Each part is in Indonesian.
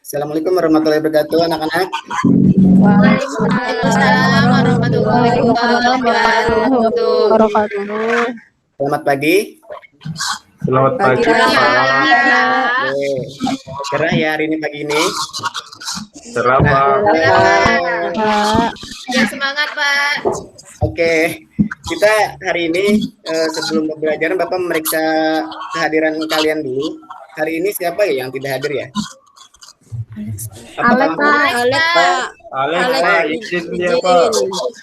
Assalamualaikum warahmatullahi wabarakatuh, anak-anak. Waalaikumsalam warahmatullahi wabarakatuh. Selamat pagi. Selamat pagi, Pak. Cerah ya hari ini pagi ini. Cerah, Pak. Ya, semangat, Pak. Oke, kita hari ini sebelum pembelajaran Bapak memeriksa kehadiran kalian dulu. Hari ini siapa ya yang tidak hadir ya? Alex, Pak. Alex, izin dia, Pak.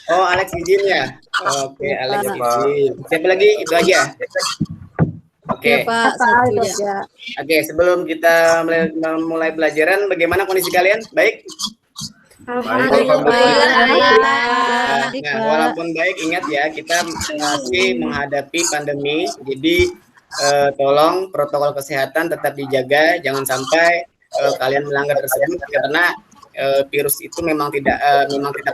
Oh, Alex izin ya. Oke, Alex Pak. izin. Siapa lagi? Itu aja. Oke. Pak, satu ya. Oke, sebelum kita mulai pelajaran, bagaimana kondisi kalian? Baik? Nah, walaupun baik, ingat ya, kita masih menghadapi pandemi. Jadi, tolong protokol kesehatan tetap dijaga. Jangan sampai kalian melanggar tersebut karena virus itu memang tidak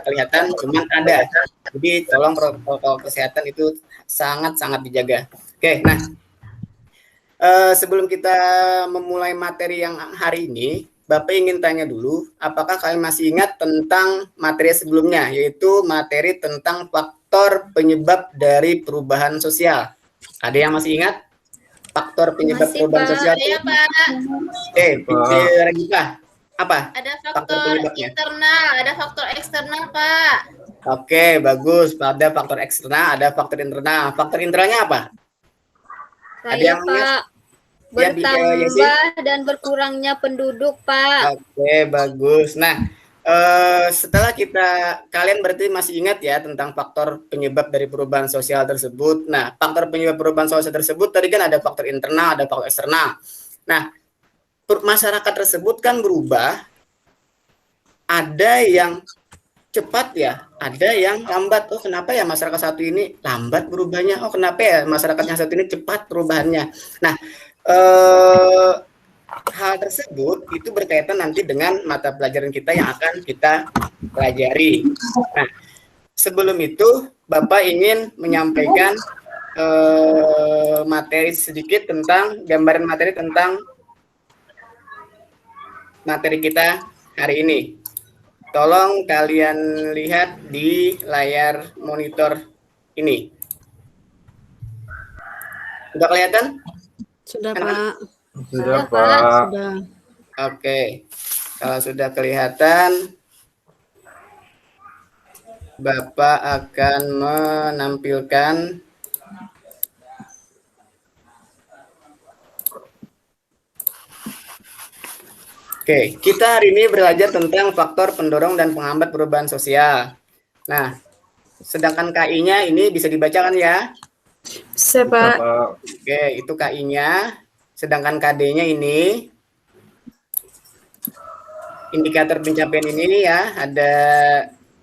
kelihatan, cuman ada. Jadi, tolong protokol kesehatan itu sangat-sangat dijaga. Oke, nah. Sebelum kita memulai materi yang hari ini, Bapak ingin tanya dulu, apakah kalian masih ingat tentang materi sebelumnya, yaitu materi tentang faktor penyebab dari perubahan sosial. Ada yang masih ingat? Faktor penyebab perubahan sosial? Iya, Pak. Regita, apa? Ada faktor internal, ada faktor eksternal, Pak. Oke, bagus. Ada faktor eksternal, ada faktor internal. Faktor internalnya apa? Ada yang Pak. Bertambah dan berkurangnya penduduk, Pak. Oke, bagus. Nah, setelah kalian berarti masih ingat ya tentang faktor penyebab dari perubahan sosial tersebut. Nah, faktor penyebab perubahan sosial tersebut tadi kan ada faktor internal, ada faktor eksternal. Nah, masyarakat tersebut kan berubah. Ada yang cepat ya, ada yang lambat. Oh, kenapa ya masyarakat satu ini lambat berubahnya? Oh, kenapa ya masyarakat yang satu ini cepat perubahannya? Nah, hal tersebut itu berkaitan nanti dengan mata pelajaran kita yang akan kita pelajari. Nah, sebelum itu Bapak ingin menyampaikan materi sedikit tentang gambaran materi tentang materi kita hari ini. Tolong kalian lihat di layar monitor ini. Sudah kelihatan? Sudah, Pak. Sudah, Pak. Sudah. Oke. Kalau sudah kelihatan, Bapak akan menampilkan Oke, kita hari ini belajar tentang faktor pendorong dan penghambat perubahan sosial. Nah, sedangkan KI-nya ini bisa dibacakan ya? Bisa, Pak. Oke, itu KI-nya. Sedangkan KD-nya ini, indikator pencapaian ini ya, ada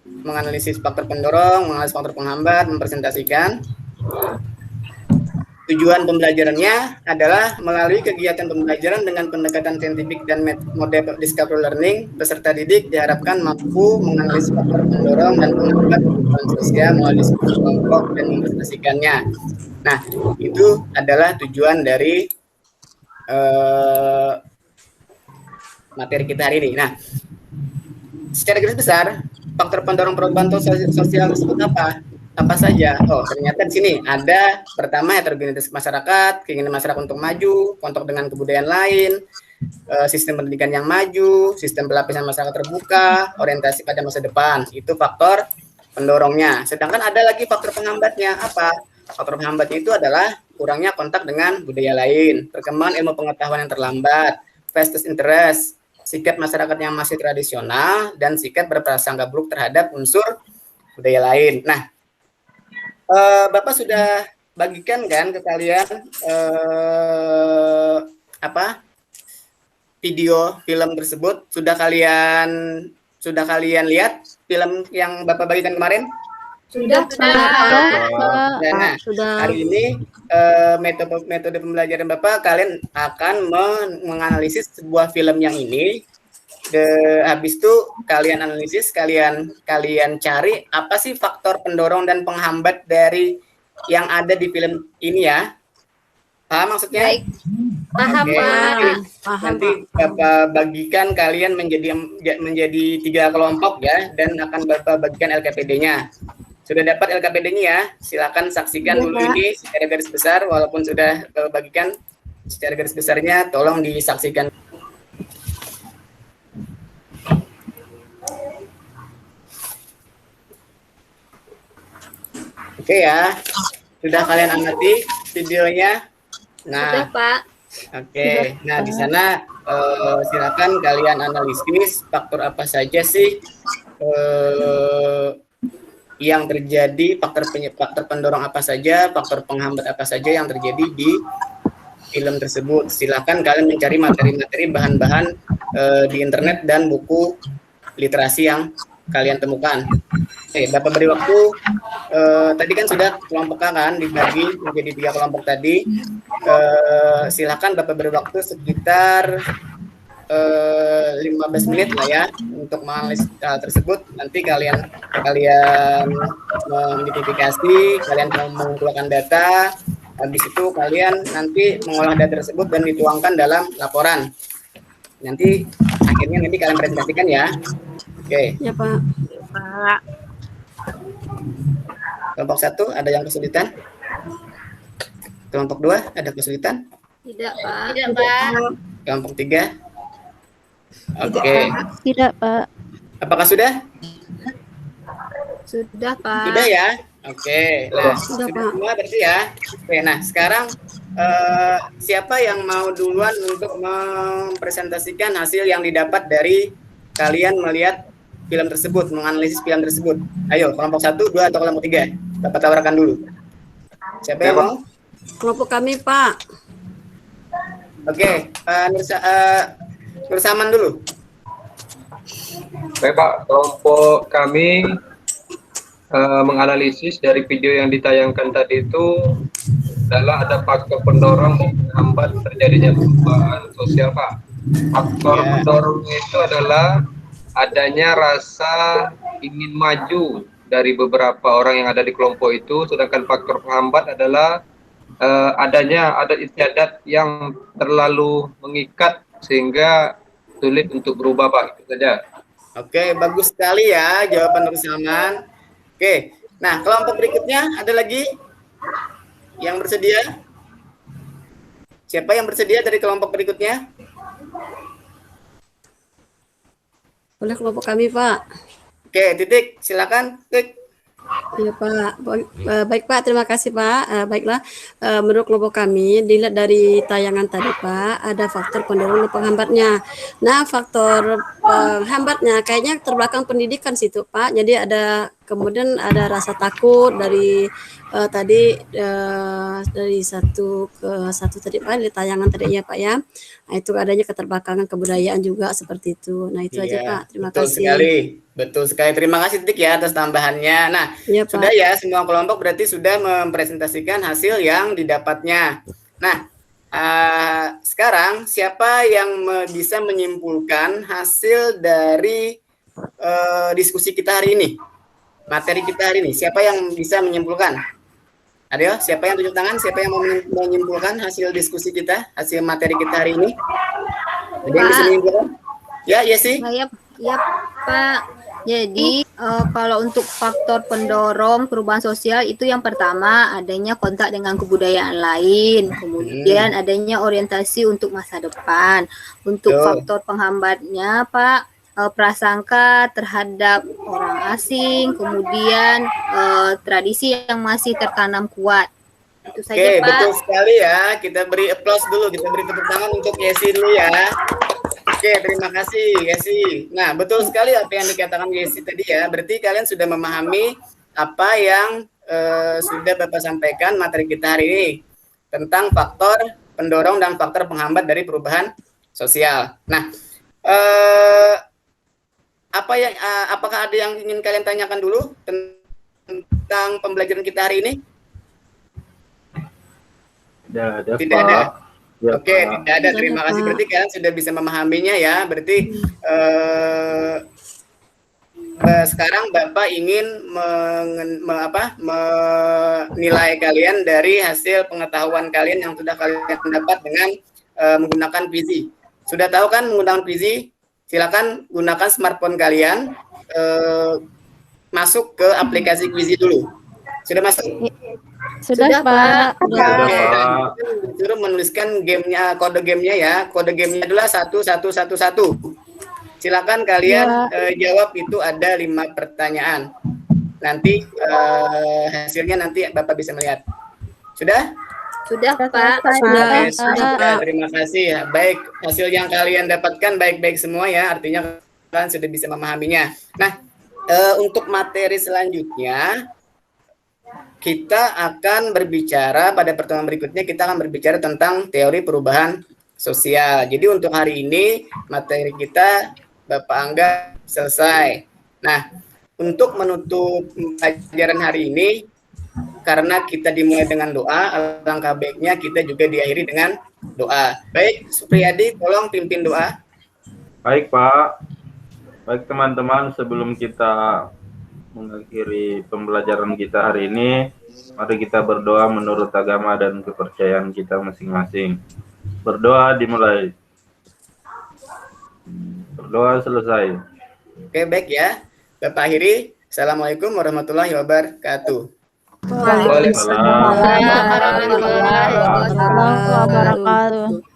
menganalisis faktor pendorong, menganalisis faktor penghambat, mempresentasikan. Tujuan pembelajarannya adalah melalui kegiatan pembelajaran dengan pendekatan saintifik dan model discovery learning, peserta didik diharapkan mampu menganalisis faktor pendorong dan penghambat perubahan sosial melalui diskusi kelompok dan mempresentasikannya. Nah, itu adalah tujuan dari materi kita hari ini. Nah, secara garis besar, faktor pendorong perubahan sosial tersebut apa? Apa saja? Oh, ternyata di sini ada pertama heterogenitas masyarakat, keinginan masyarakat untuk maju, kontak dengan kebudayaan lain, sistem pendidikan yang maju, sistem pelapisan masyarakat terbuka, orientasi pada masa depan. Itu faktor pendorongnya. Sedangkan ada lagi faktor penghambatnya. Apa? Faktor penghambatnya itu adalah kurangnya kontak dengan budaya lain, perkembangan ilmu pengetahuan yang terlambat, vested interest, sikap masyarakat yang masih tradisional, dan sikap berprasangka buruk terhadap unsur budaya lain. Nah, Bapak sudah bagikan kan ke kalian video film tersebut? Sudah kalian lihat film yang Bapak bagikan kemarin? Sudah, Nah, hari ini metode pembelajaran Bapak, kalian akan menganalisis sebuah film yang ini. Habis itu kalian analisis, kalian cari apa sih faktor pendorong dan penghambat dari yang ada di film ini ya. Paham maksudnya? Baik. Paham, Oke, Pak. nanti Bapak bagikan kalian menjadi 3 kelompok ya, dan akan Bapak bagikan LKPD-nya. Sudah dapat LKPD-nya ya? Silakan saksikan Sudah, dulu Pak. ini secara garis besar, walaupun sudah bagikan secara garis besarnya, tolong disaksikan. Oke ya, sudah kalian amati videonya. Sudah, Nah, Pak. oke. Nah, di sana silakan kalian analisis faktor apa saja sih yang terjadi, faktor pendorong apa saja, faktor penghambat apa saja yang terjadi di film tersebut. Silakan kalian mencari materi-materi, bahan-bahan di internet dan buku literasi yang kalian temukan. Oke, Bapak beri waktu. Tadi kan sudah kelompok kan dibagi menjadi 3 kelompok tadi. Silakan Bapak beri waktu sekitar 15 menit lah ya untuk menganalisis hal tersebut. Nanti kalian mengidentifikasi, kalian mengumpulkan data. Habis itu kalian nanti mengolah data tersebut dan dituangkan dalam laporan. Nanti akhirnya kalian presentasikan ya. Oke. Ya, Pak. Pak. Kelompok 1 ada yang kesulitan? Kelompok 2 ada kesulitan? Tidak, Pak. Tidak, Pak. Kelompok 3? Oke. Tidak, Pak. Apakah sudah? Sudah, Pak. Sudah ya? Oke. Nah, Sudah, sudah Pak. semua berarti ya. Oke, nah sekarang siapa yang mau duluan untuk mempresentasikan hasil yang didapat dari kalian melihat film tersebut, menganalisis film tersebut? Ayo, kelompok 1, 2, atau kelompok 3? Dapat tawarkan dulu. Siapa yang mau? Kelompok kami, Pak. Oke, Nur Saman dulu. Baik Pak, kelompok kami menganalisis dari video yang ditayangkan tadi itu adalah ada faktor pendorong dan penghambat terjadinya perubahan sosial Pak. Faktor pendorong itu adalah adanya rasa ingin maju dari beberapa orang yang ada di kelompok itu, sedangkan faktor penghambat adalah adanya adat istiadat yang terlalu mengikat sehingga sulit untuk berubah Pak, itu saja. Oke, bagus sekali ya jawaban Nur Saman. Oke, nah kelompok berikutnya ada lagi yang bersedia? Siapa yang bersedia dari kelompok berikutnya? Oleh kelompok kami, Pak. Oke, Titik, silakan. Titik. Ya, Pak. Baik, Pak. Terima kasih, Pak. Baiklah, menurut kelompok kami, dilihat dari tayangan tadi, Pak, ada faktor pendorong dan penghambatnya. Nah, faktor penghambatnya kayaknya terbelakang pendidikan situ, Pak. Jadi kemudian ada rasa takut dari dari satu ke satu tadi, Pak, di tayangan tadi ya, Pak ya. Nah, itu adanya keterbelakangan kebudayaan juga seperti itu. Nah, itu aja, Pak. Terima betul kasih. sekali. Betul sekali. Terima kasih Titik ya atas tambahannya. Nah, Ya, Pak. sudah ya semua kelompok berarti sudah mempresentasikan hasil yang didapatnya. Nah, sekarang siapa yang bisa menyimpulkan hasil dari diskusi kita hari ini? Materi kita hari ini. Siapa yang bisa menyimpulkan? Ayo, siapa yang tunjuk tangan? Siapa yang mau menyimpulkan hasil diskusi kita, hasil materi kita hari ini? Ada yang bisa menyimpulkan? Ya, Yesi. Ya, Pak. Jadi kalau untuk faktor pendorong perubahan sosial itu yang pertama adanya kontak dengan kebudayaan lain, kemudian adanya orientasi untuk masa depan. Untuk faktor penghambatnya, Pak, prasangka terhadap orang asing, kemudian tradisi yang masih tertanam kuat. Itu saja, Oke, Pak. betul sekali ya. Kita beri applause dulu, kita beri tepuk tangan untuk Yesi dulu ya. Oke, terima kasih Yesi. Nah, betul sekali apa yang dikatakan Yesi tadi ya. Berarti kalian sudah memahami apa yang sudah Bapak sampaikan materi kita hari ini tentang faktor pendorong dan faktor penghambat dari perubahan sosial. Nah, apakah ada yang ingin kalian tanyakan dulu tentang pembelajaran kita hari ini? Tidak ada. Ya, Oke, tidak ada. Terima kasih. Berarti kalian sudah bisa memahaminya ya. Berarti sekarang Bapak ingin menilai kalian dari hasil pengetahuan kalian yang sudah kalian dapat dengan menggunakan Quizy. Sudah tahu kan menggunakan Quizy? Silakan gunakan smartphone kalian, masuk ke aplikasi Quizy dulu. Sudah masuk? Sudah, Pak. Suruh menuliskan gamenya, kode gamenya ya. Kode gamenya adalah 1111. Silakan kalian jawab, itu ada 5 pertanyaan. Nanti hasilnya nanti Bapak bisa melihat. Sudah? Sudah, Pak. Sudah. Terima kasih. Baik, hasil yang kalian dapatkan baik-baik semua ya. Artinya kalian sudah bisa memahaminya. Nah, untuk materi selanjutnya kita akan berbicara pada pertemuan berikutnya, kita akan berbicara tentang teori perubahan sosial. Jadi untuk hari ini materi kita Bapak Angga selesai. Nah, untuk menutup pelajaran hari ini, karena kita dimulai dengan doa, alangkah baiknya kita juga diakhiri dengan doa. Baik, Supriyadi, tolong pimpin doa. Baik, Pak. Baik, teman-teman, sebelum kita mengakhiri pembelajaran kita hari ini, mari kita berdoa menurut agama dan kepercayaan kita masing-masing. Berdoa dimulai. Berdoa selesai. Oke, baik ya. Bapak akhiri. Assalamualaikum warahmatullahi wabarakatuh. Waalaikumsalam warahmatullahi wabarakatuh.